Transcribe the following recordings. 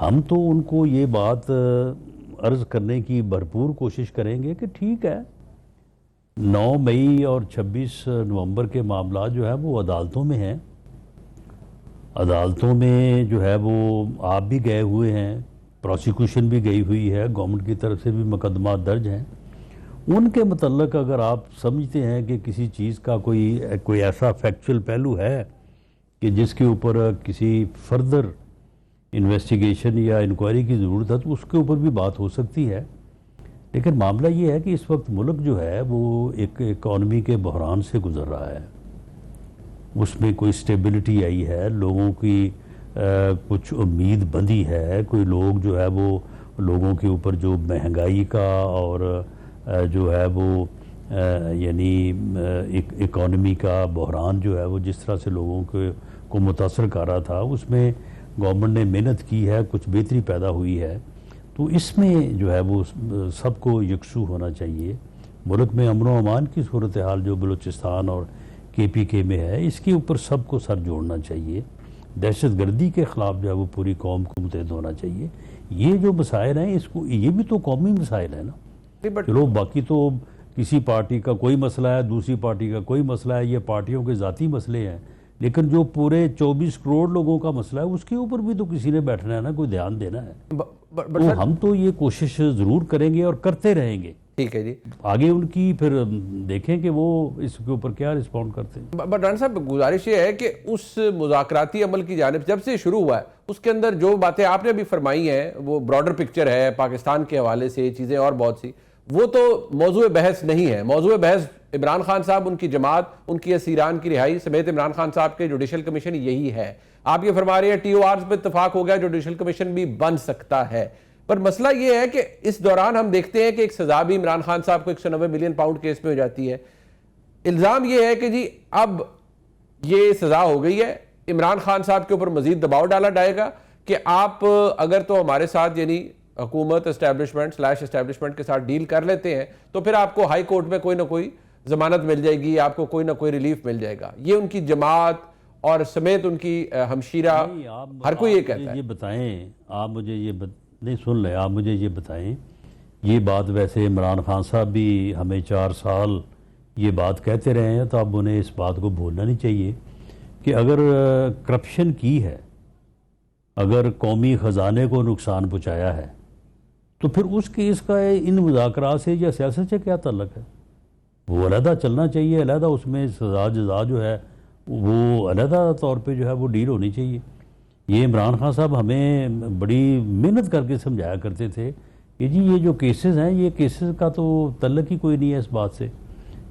ہم تو ان کو یہ بات عرض کرنے کی بھرپور کوشش کریں گے کہ ٹھیک ہے، 9 مئی اور 26 نومبر کے معاملات جو ہے وہ عدالتوں میں ہیں، عدالتوں میں جو ہے وہ آپ بھی گئے ہوئے ہیں، پروسیکیوشن بھی گئی ہوئی ہے، گورنمنٹ کی طرف سے بھی مقدمات درج ہیں۔ ان کے متعلق اگر آپ سمجھتے ہیں کہ کسی چیز کا کوئی ایسا فیکچول پہلو ہے کہ جس کے اوپر کسی فردر انویسٹیگیشن یا انکوائری کی ضرورت ہے، تو اس کے اوپر بھی بات ہو سکتی ہے۔ لیکن معاملہ یہ ہے کہ اس وقت ملک جو ہے وہ ایک اکانومی کے بحران سے گزر رہا ہے، اس میں کوئی سٹیبلٹی آئی ہے، لوگوں کی کچھ امید بندی ہے، کوئی لوگ جو ہے وہ لوگوں کے اوپر جو مہنگائی کا اور جو ہے وہ یعنی اکانومی کا بحران جو ہے وہ جس طرح سے لوگوں کو متاثر کر رہا تھا، اس میں گورنمنٹ نے محنت کی ہے، کچھ بہتری پیدا ہوئی ہے۔ تو اس میں جو ہے وہ سب کو یکسو ہونا چاہیے۔ ملک میں امن و امان کی صورتحال جو بلوچستان اور KPK میں ہے، اس کے اوپر سب کو سر جوڑنا چاہیے۔ دہشت گردی کے خلاف جو ہے وہ پوری قوم کو متحد ہونا چاہیے۔ یہ جو مسائل ہیں یہ بھی تو قومی مسائل ہیں نا۔ چلو باقی تو کسی پارٹی کا کوئی مسئلہ ہے، دوسری پارٹی کا کوئی مسئلہ ہے، یہ پارٹیوں کے ذاتی مسئلے ہیں، لیکن جو پورے 24 کروڑ لوگوں کا مسئلہ ہے اس کے اوپر بھی تو کسی نے بیٹھنا ہے نا، کوئی دھیان دینا ہے۔ تو ہم تو یہ کوشش ضرور کریں گے اور کرتے رہیں گے۔ ٹھیک ہے جی، آگے ان کی پھر دیکھیں کہ وہ اس کے اوپر کیا رسپونڈ کرتے ہیں۔ بٹ رانا صاحب گزارش یہ ہے کہ اس مذاکراتی عمل کی جانب جب سے شروع ہوا ہے، اس کے اندر جو باتیں آپ نے ابھی فرمائی ہیں وہ براڈر پکچر ہے پاکستان کے حوالے سے، چیزیں اور بہت سی، وہ تو موضوع بحث نہیں ہے۔ موضوع بحث عمران خان صاحب، ان کی جماعت، ان کی اسیران کی رہائی سمیت عمران خان صاحب کے جوڈیشل کمیشن یہی ہے۔ آپ یہ فرما رہے ہیں TORs پہ اتفاق ہو گیا، جوڈیشل کمیشن بھی بن سکتا ہے، پر مسئلہ یہ ہے کہ اس دوران ہم دیکھتے ہیں کہ ایک سزا بھی عمران خان صاحب کو 190 ملین پاؤنڈ کیس میں ہو جاتی ہے۔ الزام یہ ہے کہ جی اب یہ سزا ہو گئی ہے، عمران خان صاحب کے اوپر مزید دباؤ ڈالا جائے گا کہ آپ اگر تو ہمارے ساتھ یعنی حکومت اسٹیبلشمنٹ کے ساتھ ڈیل کر لیتے ہیں تو پھر آپ کو ہائی کورٹ میں کوئی نہ کوئی ضمانت مل جائے گی، آپ کو کوئی نہ کوئی ریلیف مل جائے گا۔ یہ ان کی جماعت اور سمیت ان کی ہمشیرہ ہر کوئی یہ کہتا ہے۔ یہ بتائیں، آپ مجھے یہ نہیں سن لیں، آپ مجھے یہ بتائیں، یہ بات ویسے عمران خان صاحب بھی ہمیں 4 سال یہ بات کہتے رہے ہیں، تو اب انہیں اس بات کو بھولنا نہیں چاہیے کہ اگر کرپشن کی ہے، اگر قومی خزانے کو نقصان پہنچایا ہے، تو پھر اس کیس کا ان مذاکرات سے یا سیاست سے کیا تعلق ہے؟ وہ علیحدہ چلنا چاہیے، علیحدہ اس میں سزا جزا جو ہے وہ علیحدہ طور پہ جو ہے وہ ڈیل ہونی چاہیے۔ یہ عمران خان صاحب ہمیں بڑی محنت کر کے سمجھایا کرتے تھے کہ جی یہ جو کیسز ہیں، یہ کیسز کا تو تعلق ہی کوئی نہیں ہے اس بات سے۔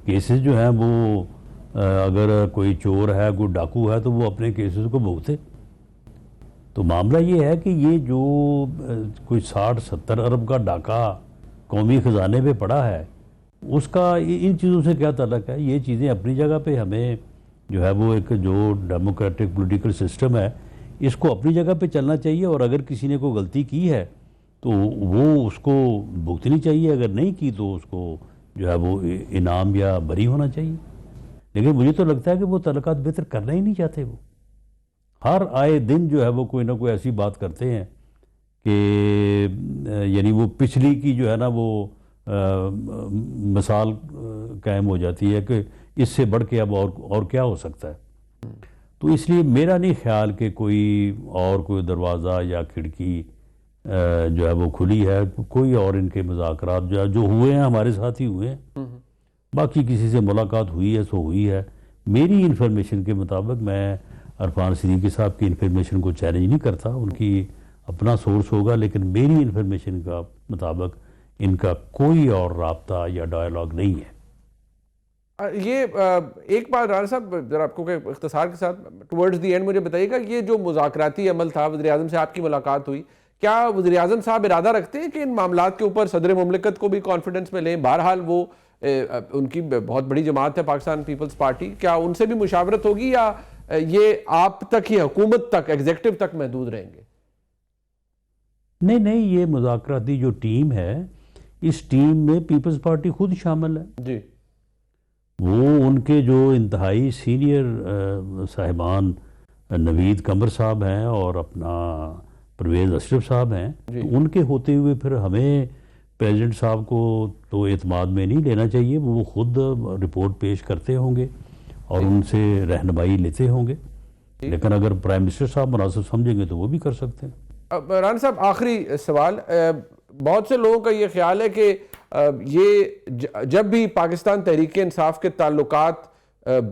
کیسز جو ہیں وہ اگر کوئی چور ہے، کوئی ڈاکو ہے، تو وہ اپنے کیسز کو بھگتے۔ تو معاملہ یہ ہے کہ یہ جو کوئی 60-70 ارب کا ڈاکہ قومی خزانے پہ پڑا ہے، اس کا ان چیزوں سے کیا تعلق ہے؟ یہ چیزیں اپنی جگہ پہ ہمیں جو ہے وہ ایک جو ڈیموکریٹک پولیٹیکل سسٹم ہے، اس کو اپنی جگہ پہ چلنا چاہیے، اور اگر کسی نے کوئی غلطی کی ہے تو وہ اس کو بھگتنی چاہیے، اگر نہیں کی تو اس کو جو ہے وہ انعام یا بری ہونا چاہیے۔ لیکن مجھے تو لگتا ہے کہ وہ تعلقات بہتر کرنا ہی نہیں چاہتے۔ وہ ہر آئے دن جو ہے وہ کوئی نہ کوئی ایسی بات کرتے ہیں کہ یعنی وہ پچھلی کی جو ہے نا وہ مثال قائم ہو جاتی ہے کہ اس سے بڑھ کے اب اور کیا ہو سکتا ہے۔ تو اس لیے میرا نہیں خیال کہ کوئی دروازہ یا کھڑکی جو ہے وہ کھلی ہے، کوئی اور ان کے مذاکرات جو ہوئے ہیں ہمارے ساتھ ہی ہوئے ہیں، باقی کسی سے ملاقات ہوئی ہے سو ہوئی ہے۔ میری انفارمیشن کے مطابق، میں عرفان صدیقی صاحب کی انفارمیشن کو چیلنج نہیں کرتا، ان کی اپنا سورس ہوگا، لیکن میری انفارمیشن کا مطابق ان کا کوئی اور رابطہ یا ڈائیلاگ نہیں ہے۔ یہ ایک بات رانا صاحب ذرا آپ کو کہ اختصار کے ساتھ ٹورڈز دی اینڈ مجھے بتائیے گا، یہ جو مذاکراتی عمل تھا، وزیر اعظم سے آپ کی ملاقات ہوئی، کیا وزیر اعظم صاحب ارادہ رکھتے ہیں کہ ان معاملات کے اوپر صدر مملکت کو بھی کانفیڈنس میں لیں؟ بہرحال وہ ان کی بہت بڑی جماعت ہے پاکستان پیپلز پارٹی، کیا ان سے بھی مشاورت ہوگی یا یہ آپ تک ہی، حکومت تک، ایگزیکٹو تک محدود رہیں گے؟ نہیں، یہ مذاکراتی جو ٹیم ہے، اس ٹیم میں پیپلز پارٹی خود شامل ہے جی، وہ ان کے جو انتہائی سینئر صاحبان نوید قمر صاحب ہیں اور اپنا پرویز اشرف صاحب ہیں، تو ان کے ہوتے ہوئے پھر ہمیں پریزیڈنٹ صاحب کو تو اعتماد میں نہیں لینا چاہیے. وہ خود رپورٹ پیش کرتے ہوں گے اور ان سے رہنمائی لیتے ہوں گے، لیکن اگر پرائم منسٹر صاحب مناسب سمجھیں گے تو وہ بھی کر سکتے ہیں. رانا صاحب آخری سوال، بہت سے لوگوں کا یہ خیال ہے کہ یہ جب بھی پاکستان تحریک انصاف کے تعلقات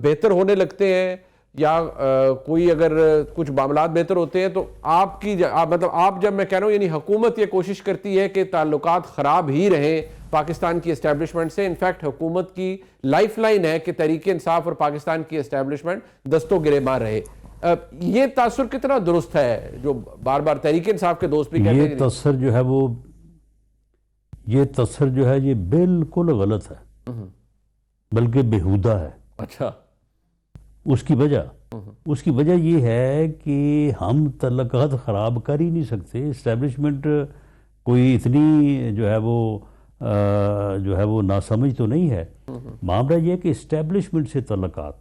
بہتر ہونے لگتے ہیں یا کوئی اگر کچھ معاملات بہتر ہوتے ہیں تو آپ کی مطلب آپ جب میں کہہ رہا ہوں یعنی حکومت یہ کوشش کرتی ہے کہ تعلقات خراب ہی رہیں پاکستان کی اسٹیبلشمنٹ سے. انفیکٹ حکومت کی لائف لائن ہے کہ تحریک انصاف اور پاکستان کی اسٹیبلشمنٹ دستوں گرے مار رہے. یہ تاثر کتنا درست ہے جو بار بار تحریک انصاف کے دوست بھی کہتے ہیں؟ یہ تاثر جو ہے یہ بالکل غلط ہے، بلکہ بیہودہ ہے. اچھا. اس کی وجہ یہ ہے کہ ہم تعلقات خراب کر ہی نہیں سکتے. اسٹیبلشمنٹ کوئی اتنی جو ہے وہ ناسمجھ تو نہیں ہے. معاملہ یہ کہ اسٹیبلشمنٹ سے تعلقات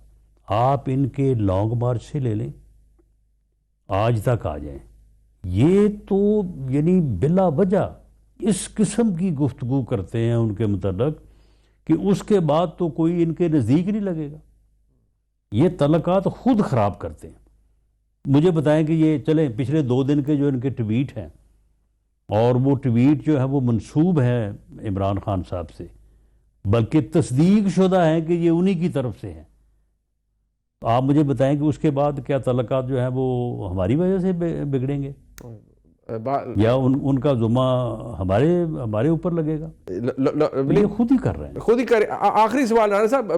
آپ ان کے لانگ مارچ سے لے لیں، آج تک آ جائیں، یہ تو یعنی بلا وجہ اس قسم کی گفتگو کرتے ہیں ان کے متعلق کہ اس کے بعد تو کوئی ان کے نزدیک نہیں لگے گا. یہ تعلقات خود خراب کرتے ہیں. مجھے بتائیں کہ یہ چلیں پچھلے 2 دن کے جو ان کے ٹویٹ ہیں، اور وہ ٹویٹ جو ہے وہ منسوب ہیں عمران خان صاحب سے، بلکہ تصدیق شدہ ہیں کہ یہ انہی کی طرف سے ہیں. آپ مجھے بتائیں کہ اس کے بعد کیا تعلقات جو ہیں وہ ہماری وجہ سے بگڑیں گے یا ان کا ذمہ ہمارے اوپر لگے گا؟ یہ خود ہی کر رہے ہیں، خود ہی کر. آخری سوال رانا صاحب،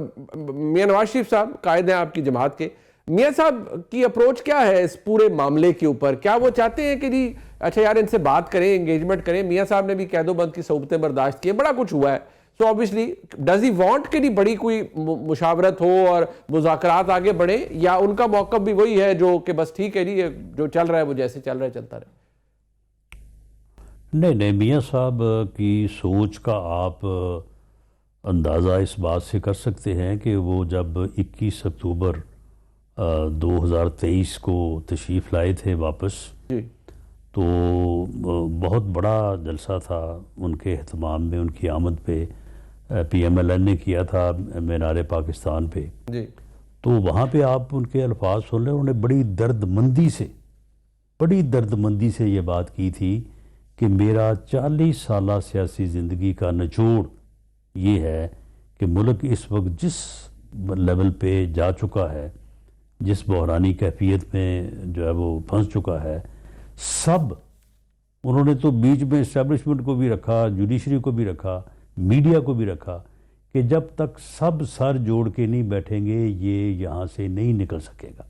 میاں نواز شریف صاحب قائد ہیں آپ کی جماعت کے، میاں صاحب کی اپروچ کیا ہے اس پورے معاملے کے اوپر؟ کیا وہ چاہتے ہیں کہ جی اچھا یار ان سے بات کریں، انگیجمنٹ کریں؟ میاں صاحب نے بھی قید و بند کی صعوبتیں برداشت کی ہیں، بڑا کچھ ہوا ہے. سو obviously does he want کہ نہیں بڑی کوئی مشاورت ہو اور مذاکرات آگے بڑھیں، یا ان کا موقف بھی وہی ہے جو کہ بس ٹھیک ہے جی جو چل رہا ہے وہ جیسے چل رہا ہے چلتا رہے؟ نہیں، میاں صاحب کی سوچ کا آپ اندازہ اس بات سے کر سکتے ہیں کہ وہ جب 21 اکتوبر 2023 کو تشریف لائے تھے واپس، تو بہت بڑا جلسہ تھا ان کے اہتمام میں، ان کی آمد پہ پی ایم ایل این نے کیا تھا مینار پاکستان پہ. تو وہاں پہ آپ ان کے الفاظ سن لیں، انہوں نے بڑی درد مندی سے یہ بات کی تھی کہ میرا 40 سالہ سیاسی زندگی کا نچوڑ یہ ہے کہ ملک اس وقت جس لیول پہ جا چکا ہے، جس بحرانی کیفیت میں جو ہے وہ پھنس چکا ہے، سب انہوں نے تو بیچ میں اسٹیبلشمنٹ کو بھی رکھا، جوڈیشری کو بھی رکھا، میڈیا کو بھی رکھا، کہ جب تک سب سر جوڑ کے نہیں بیٹھیں گے یہ یہاں سے نہیں نکل سکے گا.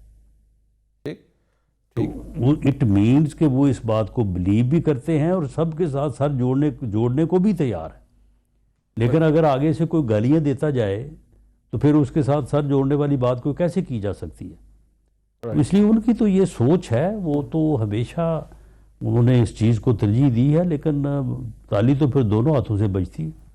اٹ مینز کہ وہ اس بات کو بلیو بھی کرتے ہیں اور سب کے ساتھ سر جوڑنے کو بھی تیار ہیں. لیکن اگر آگے سے کوئی گالیاں دیتا جائے تو پھر اس کے ساتھ سر جوڑنے والی بات کو کیسے کی جا سکتی ہے؟ اس لیے ان کی تو یہ سوچ ہے، وہ تو ہمیشہ انہوں نے اس چیز کو ترجیح دی ہے، لیکن تالی تو پھر دونوں ہاتھوں سے بجتی ہے.